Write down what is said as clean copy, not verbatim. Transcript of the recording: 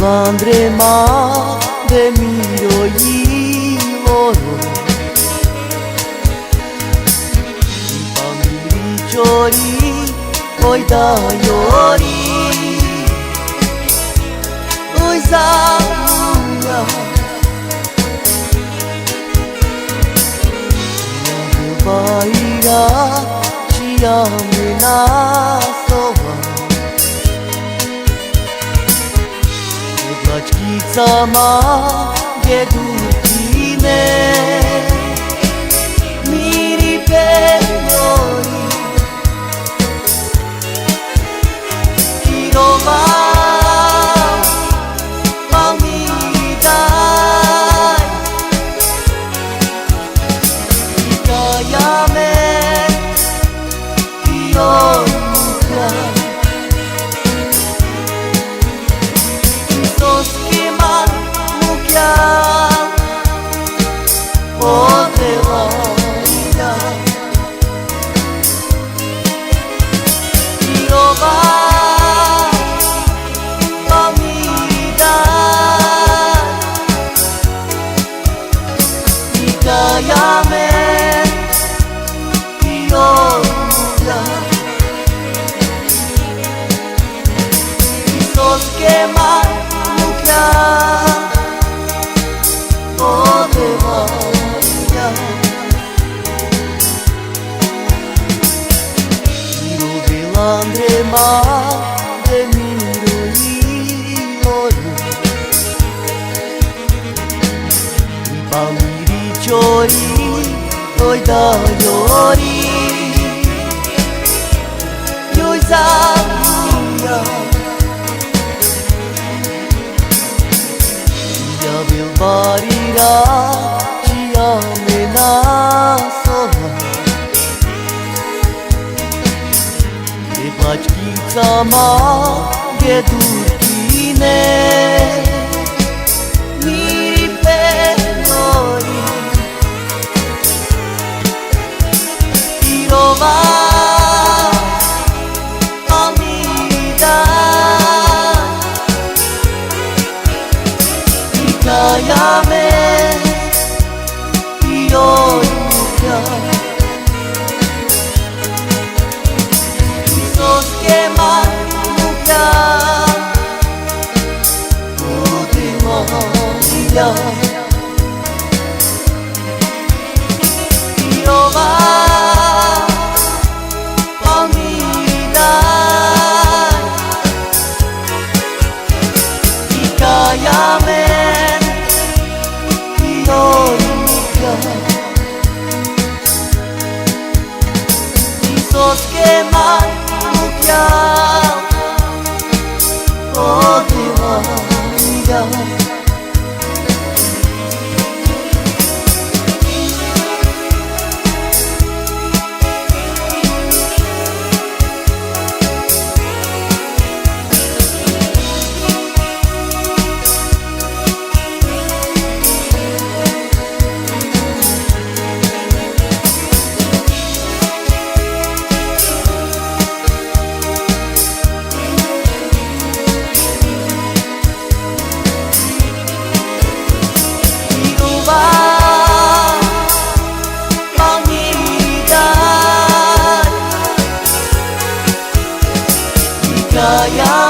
l'andrema de miro i loro i bambini giori poi da iori oi zamuia ia baira ci amena Sama je dutine mi ripetori ti rova ma mi dai ti caiame io l'andrema de miro i loro i bambini giori poi da iori io zamuia ia bil barira ci amena Sama je dutine mi ripetori ti rova amida ti caiame io Io va famiglia ti caiame io ti so schema mucchia o ti va Yeah.